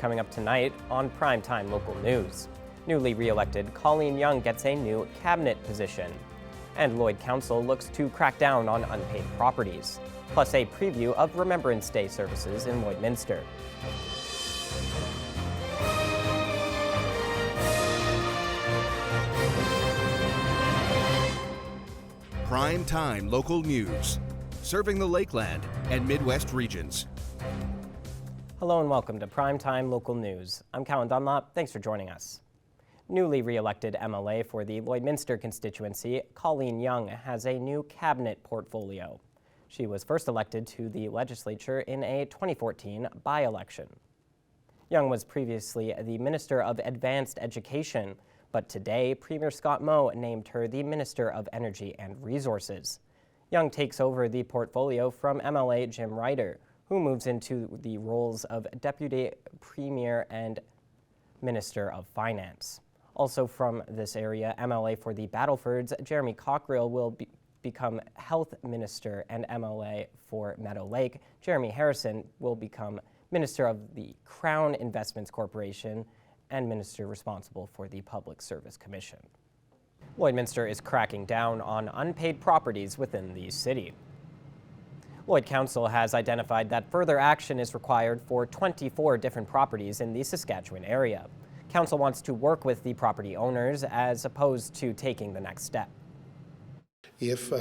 coming up tonight on Primetime Local News. Newly re-elected Colleen Young gets a new cabinet position. And Lloyd Council looks to crack down on unpaid properties. Plus a preview of Remembrance Day services in Lloydminster. Primetime Local News, serving the Lakeland and Midwest regions. Hello and welcome to Primetime Local News. I'm Callan Dunlop. Thanks for joining us. Newly re-elected MLA for the Lloydminster constituency, Colleen Young has a new cabinet portfolio. She was first elected to the legislature in a 2014 by-election. Young was previously the Minister of Advanced Education, but today Premier Scott Moe named her the Minister of Energy and Resources. Young takes over the portfolio from MLA Jim Ryder, who moves into the roles of Deputy Premier and Minister of Finance. Also from this area, MLA for the Battlefords, Jeremy Cockerill, will become Health Minister, and MLA for Meadow Lake, Jeremy Harrison, will become Minister of the Crown Investments Corporation and Minister responsible for the Public Service Commission. Lloydminster is cracking down on unpaid properties within the city. Lloyd Council has identified that further action is required for 24 different properties in the Saskatchewan area. Council wants to work with the property owners as opposed to taking the next step. If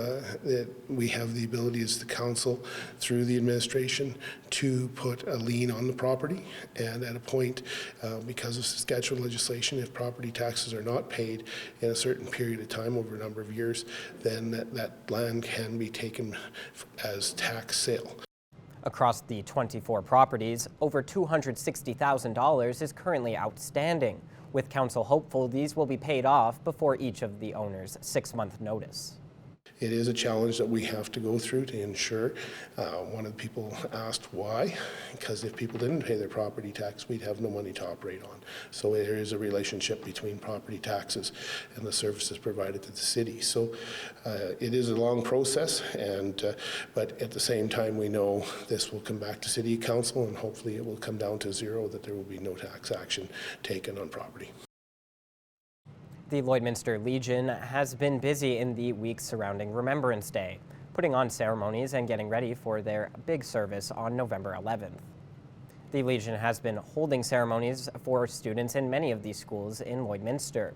we have the ability as the council through the administration to put a lien on the property, and at a point because of Saskatchewan legislation, if property taxes are not paid in a certain period of time over a number of years, then that land can be taken as tax sale. Across the 24 properties, over $260,000 is currently outstanding, with council hopeful these will be paid off before each of the owners' 6-month notice. It is a challenge that we have to go through to ensure. One of the people asked why, because if people didn't pay their property tax, we'd have no money to operate on. So there is a relationship between property taxes and the services provided to the city. So it is a long process, but at the same time we know this will come back to City Council, and hopefully it will come down to zero, that there will be no tax action taken on property. The Lloydminster Legion has been busy in the weeks surrounding Remembrance Day, putting on ceremonies and getting ready for their big service on November 11th. The Legion has been holding ceremonies for students in many of these schools in Lloydminster.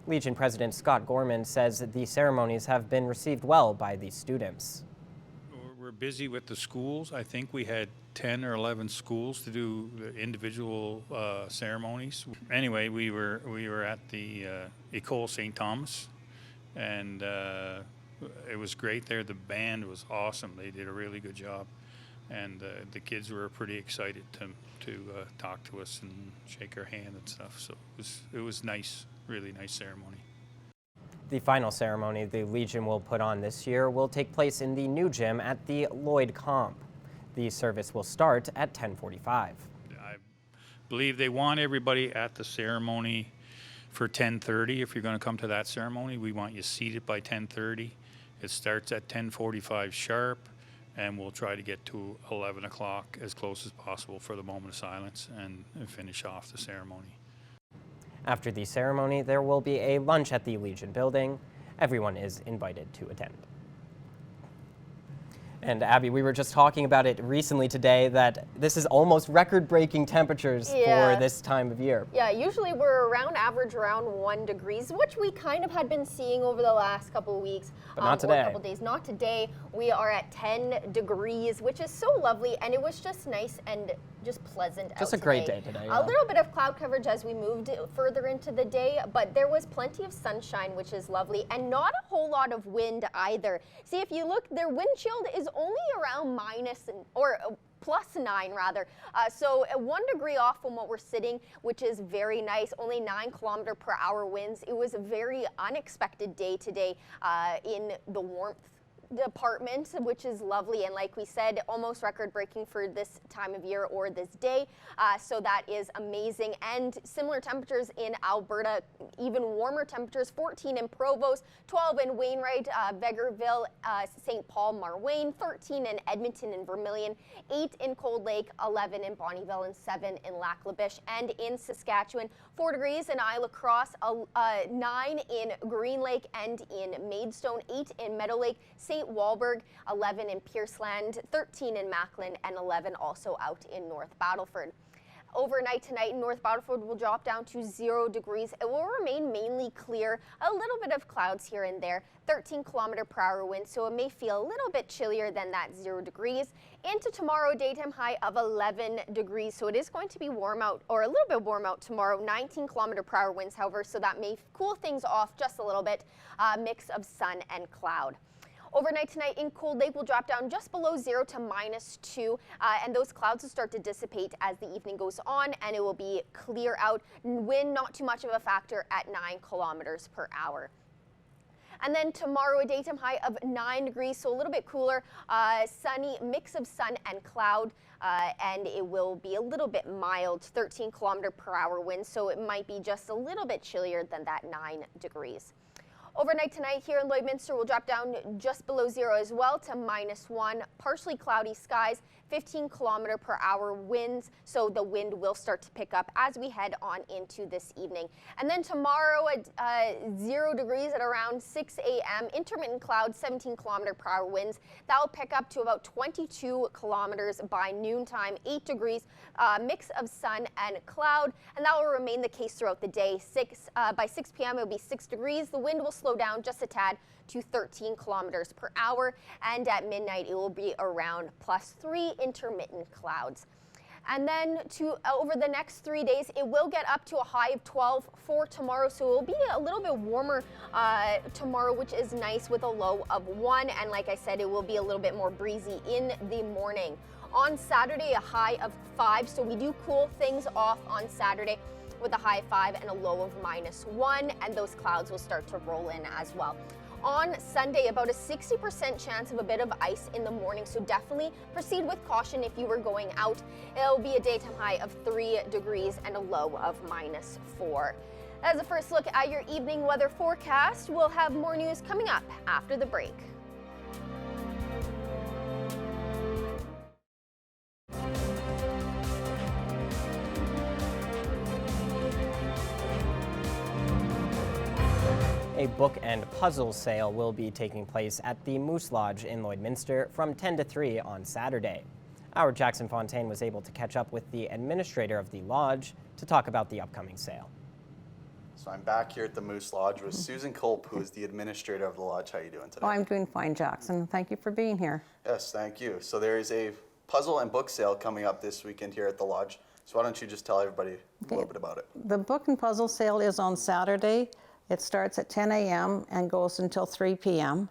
Legion President Scott Gorman says the ceremonies have been received well by the students. We're busy with the schools. I think we had 10 or 11 schools to do the individual ceremonies. Anyway, we were at the École St. Thomas, and it was great there. The band was awesome. They did a really good job, and the kids were pretty excited to talk to us and shake our hand and stuff. So it was nice, really nice ceremony. The final ceremony the Legion will put on this year will take place in the new gym at the Lloyd Comp. The service will start at 10:45. I believe they want everybody at the ceremony for 10:30. If you're going to come to that ceremony, we want you seated by 10:30. It starts at 10:45 sharp, and we'll try to get to 11 o'clock as close as possible for the moment of silence and finish off the ceremony. After the ceremony, there will be a lunch at the Legion building. Everyone is invited to attend. And Abby, we were just talking about it recently today that this is almost record-breaking temperatures for this time of year. Yeah, usually we're average around 1 degrees, which we kind of had been seeing over the last couple of weeks. But not today. Or a couple days. Not today. We are at 10 degrees, which is so lovely, and it was just nice and just pleasant out today. Just a great day today. Yeah. A little bit of cloud coverage as we moved further into the day, but there was plenty of sunshine, which is lovely, and not a whole lot of wind either. See, if you look, their wind chill is only around +9 rather. So 1 degree off from what we're sitting, which is very nice. Only 9 km/h winds. It was a very unexpected day today in the warmth department, which is lovely. And like we said, almost record-breaking for this time of year or this day. So that is amazing. And similar temperatures in Alberta, even warmer temperatures, 14 in Provost, 12 in Wainwright, Vegreville, St. Paul, Marwayne, 13 in Edmonton and Vermilion, 8 in Cold Lake, 11 in Bonnyville, and 7 in Lac La Biche. And in Saskatchewan, 4 degrees in Isle Cross, 9 in Green Lake and in Maidstone, 8 in Meadow Lake, St. Walburg, 11 in Pierceland, 13 in Macklin, and 11 also out in North Battleford. Overnight tonight in North Battleford will drop down to 0 degrees. It will remain mainly clear, a little bit of clouds here and there, 13 km/h wind, so it may feel a little bit chillier than that 0 degrees. Into tomorrow, daytime high of 11 degrees, so it is going to be warm out, or a little bit warm out tomorrow, 19 km/h winds, however, so that may cool things off just a little bit, mix of sun and cloud. Overnight tonight in Cold Lake will drop down just below 0 to -2, and those clouds will start to dissipate as the evening goes on, and it will be clear out. Wind not too much of a factor at 9 km/h. And then tomorrow, a daytime high of 9 degrees, so a little bit cooler, sunny, mix of sun and cloud, and it will be a little bit mild, 13 km/h wind, so it might be just a little bit chillier than that 9 degrees. Overnight tonight here in Lloydminster will drop down just below 0 as well to -1, partially cloudy skies, 15 km/h winds, so the wind will start to pick up as we head on into this evening. And then tomorrow at 0 degrees at around 6 a.m., intermittent clouds, 17 km/h winds. That will pick up to about 22 kilometers by noontime, 8 degrees, mix of sun and cloud, and that will remain the case throughout the day. By 6 p.m. it will be 6 degrees. The wind will slow down just a tad to 13 km/h, and at midnight it will be around +3, intermittent clouds. And then over the next 3 days, it will get up to a high of 12 for tomorrow, so it will be a little bit warmer tomorrow, which is nice, with a low of 1, and like I said, it will be a little bit more breezy in the morning. On Saturday, a high of 5, so we do cool things off on Saturday with a high of 5 and a low of -1, and those clouds will start to roll in as well. On Sunday, about a 60% chance of a bit of ice in the morning, so definitely proceed with caution if you were going out. It'll be a daytime high of 3 degrees and a low of -4. As a first look at your evening weather forecast, we'll have more news coming up after the break. A book and puzzle sale will be taking place at the Moose Lodge in Lloydminster from 10 to 3 on Saturday. Our Jackson Fontaine was able to catch up with the administrator of the lodge to talk about the upcoming sale. So I'm back here at the Moose Lodge with Susan Culp, who is the administrator of the lodge. How are you doing today? Oh, I'm doing fine, Jackson. Thank you for being here. Yes, thank you. So there is a puzzle and book sale coming up this weekend here at the lodge. So why don't you just tell everybody a little bit about it? The book and puzzle sale is on Saturday. It starts at 10 a.m. and goes until 3 p.m.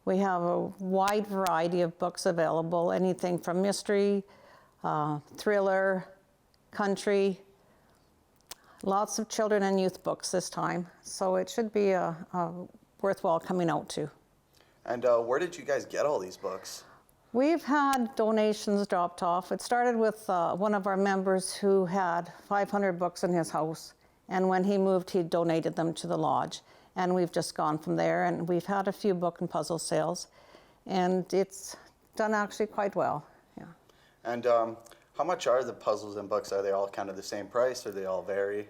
We have a wide variety of books available, anything from mystery, thriller, country, lots of children and youth books this time. So it should be worthwhile coming out to. And where did you guys get all these books? We've had donations dropped off. It started with one of our members who had 500 books in his house. And when he moved, he donated them to the lodge. And we've just gone from there. And we've had a few book and puzzle sales. And it's done actually quite well. Yeah. And how much are the puzzles and books? Are they all kind of the same price, or they all vary?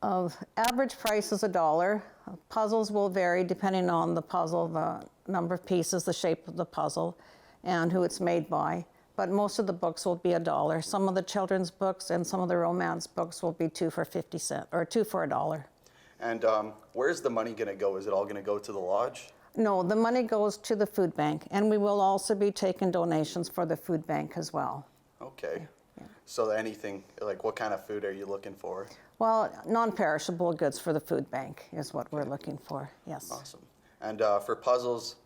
Average price is $1. Puzzles will vary depending on the puzzle, the number of pieces, the shape of the puzzle, and who it's made by. But most of the books will be $1. Some of the children's books and some of the romance books will be 2 for 50 cents, or 2 for $1. And where's the money going to go? Is it all going to go to the lodge? No, the money goes to the food bank, and we will also be taking donations for the food bank as well. Okay. Yeah. So anything, like what kind of food are you looking for? Well, non-perishable goods for the food bank is what we're looking for, yes. Awesome. And for puzzles,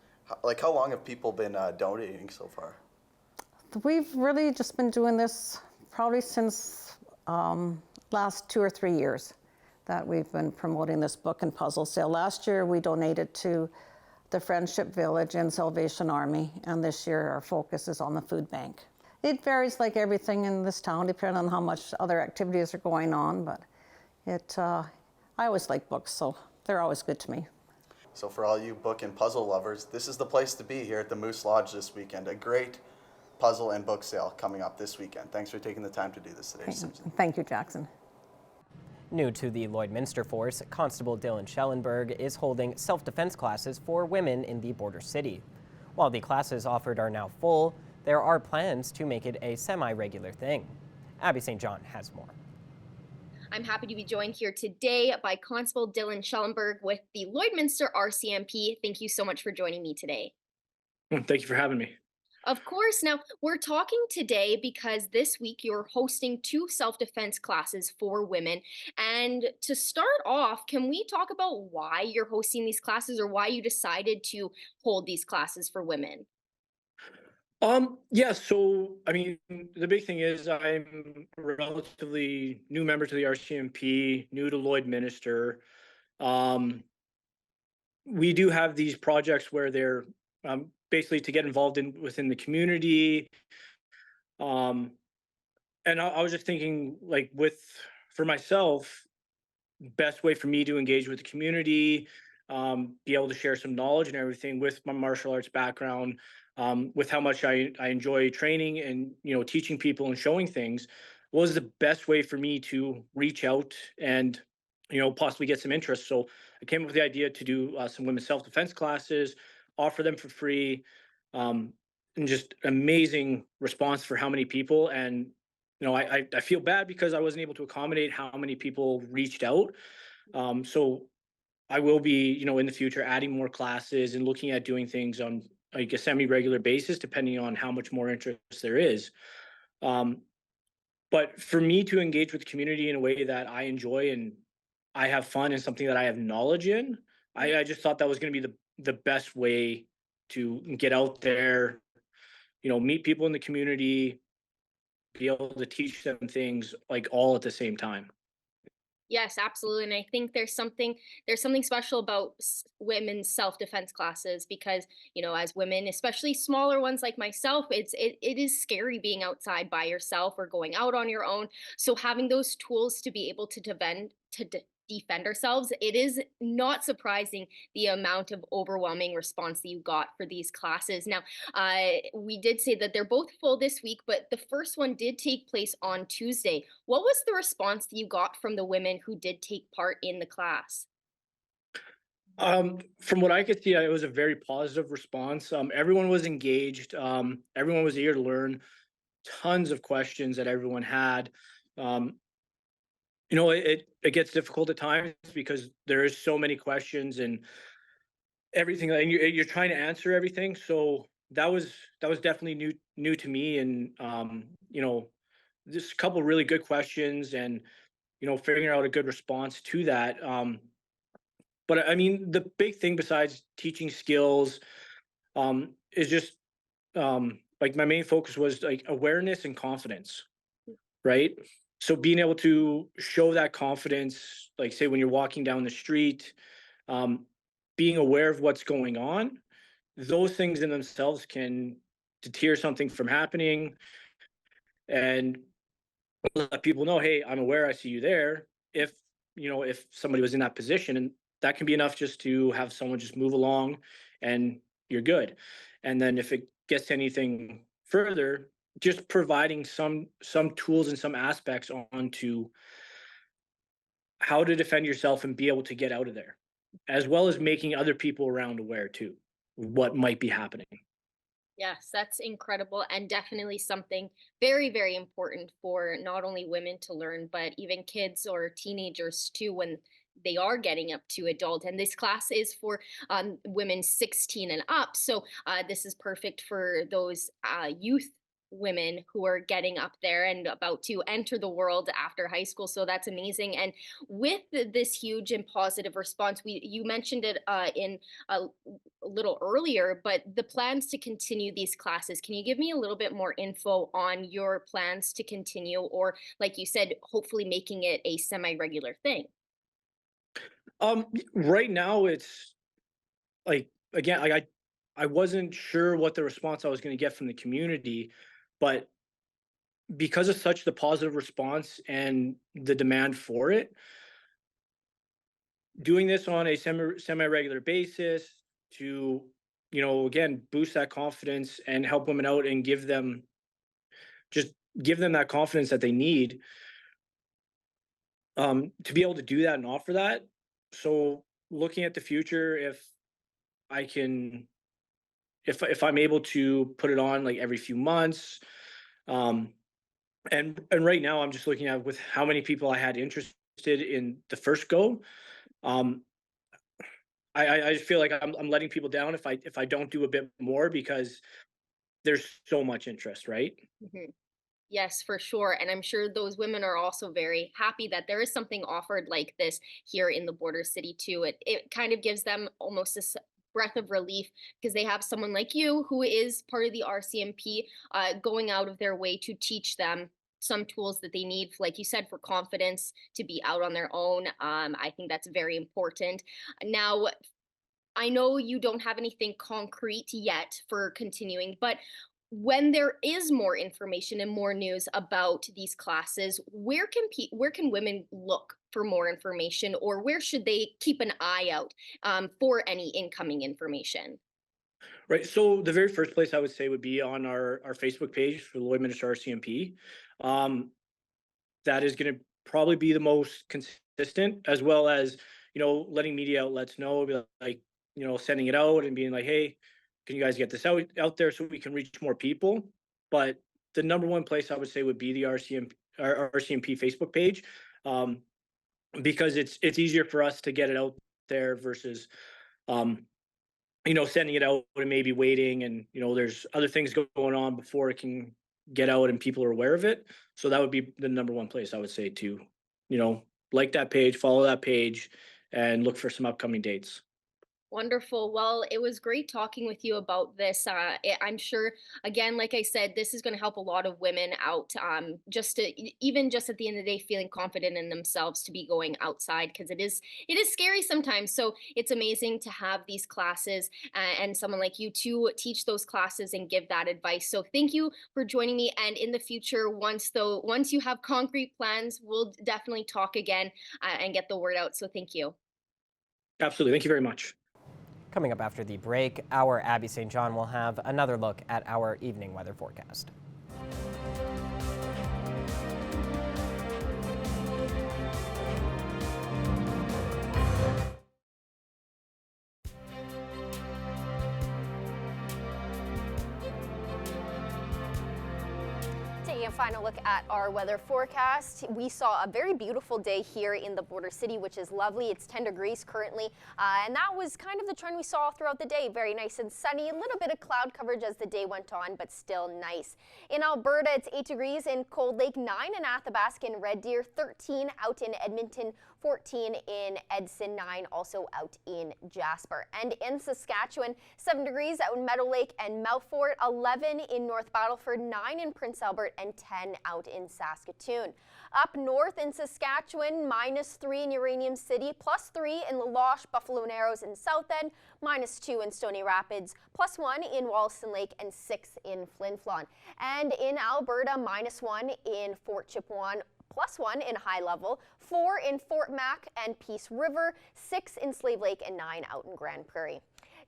like how long have people been donating so far? We've really just been doing this probably since last 2 or 3 years that we've been promoting this book and puzzle sale. Last year we donated to the Friendship Village, and Salvation Army. And this year our focus is on the food bank. It varies like everything in this town, depending on how much other activities are going on, but I always like books, so they're always good to me. So for all you book and puzzle lovers, this is the place to be here at the Moose Lodge this weekend. A great puzzle and book sale coming up this weekend. Thanks for taking the time to do this today, Susan. Thank you, Jackson. New to the Lloydminster Force, Constable Dylan Schellenberg is holding self-defense classes for women in the border city. While the classes offered are now full, there are plans to make it a semi-regular thing. Abby St. John has more. I'm happy to be joined here today by Constable Dylan Schellenberg with the Lloydminster RCMP. Thank you so much for joining me today. Thank you for having me. Of course. Now, we're talking today because this week you're hosting 2 self-defense classes for women. And to start off, can we talk about why you're hosting these classes or why you decided to hold these classes for women? Yeah, so I mean, the big thing is I'm a relatively new member to the RCMP, new to Lloydminster. Um, we do have these projects where they're basically to get involved within the community. Um, and I was just thinking, like, for myself, best way for me to engage with the community, be able to share some knowledge and everything with my martial arts background, with how much I enjoy training and teaching people and showing things, was the best way for me to reach out and possibly get some interest. So I came up with the idea to do some women's self-defense classes, offer them for free, um, and just amazing response for how many people. And I feel bad because I wasn't able to accommodate how many people reached out. So I will be, in the future adding more classes and looking at doing things on like a semi-regular basis, depending on how much more interest there is. Um, but for me to engage with the community in a way that I enjoy and I have fun and something that I have knowledge in, I just thought that was going to be the best way to get out there, meet people in the community, be able to teach them things like all at the same time. Yes, absolutely. And I think there's something special about women's self-defense classes because, as women, especially smaller ones like myself, it is scary being outside by yourself or going out on your own. So having those tools to be able to defend ourselves, it is not surprising the amount of overwhelming response that you got for these classes. Now, we did say that they're both full this week, but the first one did take place on Tuesday. What was the response that you got from the women who did take part in the class? From what I could see, it was a very positive response. Everyone was engaged. Everyone was eager to learn. Tons of questions that everyone had. Um, it gets difficult at times because there is so many questions and everything, and you're trying to answer everything. So that was definitely new to me, and just a couple really good questions, and figuring out a good response to that. But I mean, the big thing besides teaching skills is just like my main focus was like awareness and confidence, right? So being able to show that confidence, like say when you're walking down the street, um, being aware of what's going on, those things in themselves can deter something from happening and let people know, hey, I'm aware, I see you there. If somebody was in that position, and that can be enough just to have someone just move along and you're good. And then if it gets anything further, just providing some tools and some aspects onto how to defend yourself and be able to get out of there, as well as making other people around aware too what might be happening. Yes, that's incredible and definitely something very, very important for not only women to learn, but even kids or teenagers too when they are getting up to adult. And this class is for women 16 and up. So this is perfect for those youth women who are getting up there and about to enter the world after high school. So that's amazing. And with this huge and positive response, you mentioned it in a little earlier, but the plans to continue these classes, can you give me a little bit more info on your plans to continue, or like you said, hopefully making it a semi-regular thing? Right now it's like again, like I wasn't sure what the response I was going to get from the community, but because of such the positive response and the demand for it, doing this on a semi-regular basis to, again, boost that confidence and help women out and just give them that confidence that they need, to be able to do that and offer that. So looking at the future, if I can, if I'm able to put it on like every few months, um, and right now I'm just looking at with how many people I had interested in the first go. Um, I just feel like I'm letting people down if I don't do a bit more because there's so much interest, right? Mhm. Yes, for sure. And I'm sure those women are also very happy that there is something offered like this here in the border city too. It kind of gives them almost this breath of relief because they have someone like you who is part of the RCMP going out of their way to teach them some tools that they need, like you said, for confidence to be out on their own. I think that's very important. Now, I know you don't have anything concrete yet for continuing, but when there is more information and more news about these classes, where can women look for more information, or where should they keep an eye out for any incoming information? Right. So the very first place I would say would be on our Facebook page for the Lloydminster RCMP. Um, that is going to probably be the most consistent, as well as letting media outlets know, be like sending it out and being like, hey, can you guys get this out there so we can reach more people? But the number one place I would say would be the RCMP Facebook page, um, because it's easier for us to get it out there versus um, sending it out and maybe waiting, and there's other things going on before it can get out and people are aware of it. So that would be the number one place I would say to, like that page, follow that page, and look for some upcoming dates. Wonderful. Well, it was great talking with you about this. I'm sure, again, like I said, this is going to help a lot of women out. Just to even just at the end of the day, feeling confident in themselves to be going outside because it is scary sometimes. So it's amazing to have these classes and someone like you to teach those classes and give that advice. So thank you for joining me. And in the future, once you have concrete plans, we'll definitely talk again and get the word out. So thank you. Absolutely. Thank you very much. Coming up after the break, our Abby St. John will have another look at our evening weather forecast. Taking a final look at our weather forecast, we saw a very beautiful day here in the border city, which is lovely. It's 10 degrees currently, and that was kind of the trend we saw throughout the day. Very nice and sunny, a little bit of cloud coverage as the day went on, but still nice. In Alberta, it's 8 degrees in Cold Lake, 9 in Athabasca and Red Deer, 13 out in Edmonton, 14 in Edson, 9 also out in Jasper. And in Saskatchewan, 7 degrees out in Meadow Lake and Mount Fort, 11 in North Battleford, 9 in Prince Albert, and 10 out in Saskatoon. Up north in Saskatchewan, -3 in Uranium City, +3 in La Loche, Buffalo Narrows, and South End, -2 in Stony Rapids, +1 in Wollaston Lake, and 6 in Flin Flon. And in Alberta, -1 in Fort Chipewyan, +1 in High Level, 4 in Fort Mac and Peace River, 6 in Slave Lake, and 9 out in Grand Prairie.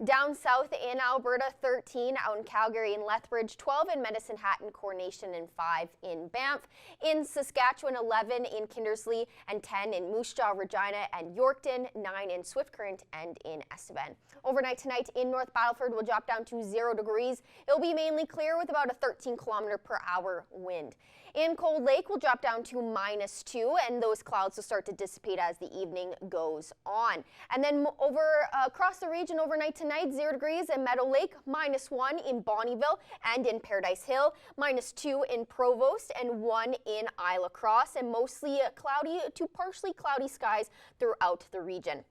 Down south in Alberta, 13 out in Calgary and Lethbridge, 12 in Medicine Hat and Coronation, and 5 in Banff. In Saskatchewan, 11 in Kindersley, and 10 in Moose Jaw, Regina, and Yorkton, 9 in Swift Current and in Estevan. Overnight tonight in North Battleford will drop down to 0 degrees. It will be mainly clear with about a 13-kilometer-per-hour wind. In Cold Lake, we'll drop down to -2, and those clouds will start to dissipate as the evening goes on. And then over across the region overnight tonight, 0 degrees in Meadow Lake, -1 in Bonnyville and in Paradise Hill, -2 in Provost, and 1 in Isle Cross, and mostly cloudy to partially cloudy skies throughout the region.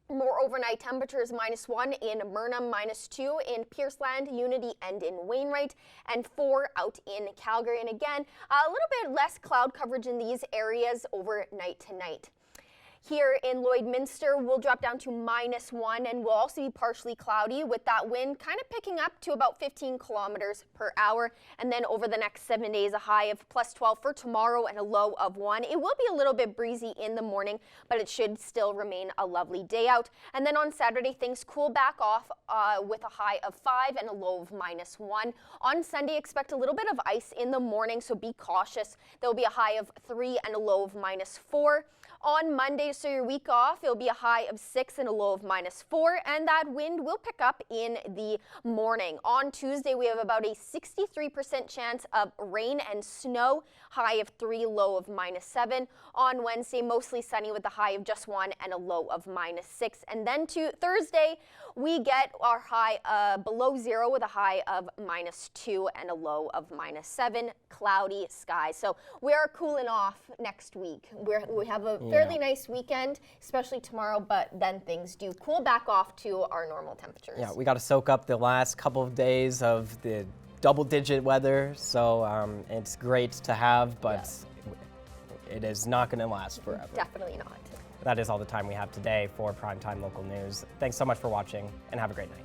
More overnight temperatures, -1 in Myrna, -2 in Pierceland, Unity, and in Wainwright, and 4 out in Calgary. And again, a little bit less cloud coverage in these areas overnight tonight. Here in Lloydminster, we'll drop down to -1 and will also be partially cloudy with that wind kind of picking up to about 15 kilometers per hour. And then over the next 7 days, a high of +12 for tomorrow and a low of 1. It will be a little bit breezy in the morning, but it should still remain a lovely day out. And then on Saturday, things cool back off with a high of 5 and a low of -1. On Sunday, expect a little bit of ice in the morning, so be cautious. There will be a high of 3 and a low of -4. On Monday, so your week off, it'll be a high of 6 and a low of -4, and that wind will pick up in the morning. On Tuesday, we have about a 63% chance of rain and snow, high of 3, low of -7. On Wednesday, mostly sunny with a high of just 1 and a low of -6. And then to Thursday, we get our high below 0 with a high of -2 and a low of -7, cloudy skies. So we are cooling off next week. We have a fairly nice weekend, especially tomorrow, but then things do cool back off to our normal temperatures. Yeah, we got to soak up the last couple of days of the double-digit weather, so it's great to have, but it is not going to last forever. Definitely not. That is all the time we have today for Primetime Local News. Thanks so much for watching, and have a great night.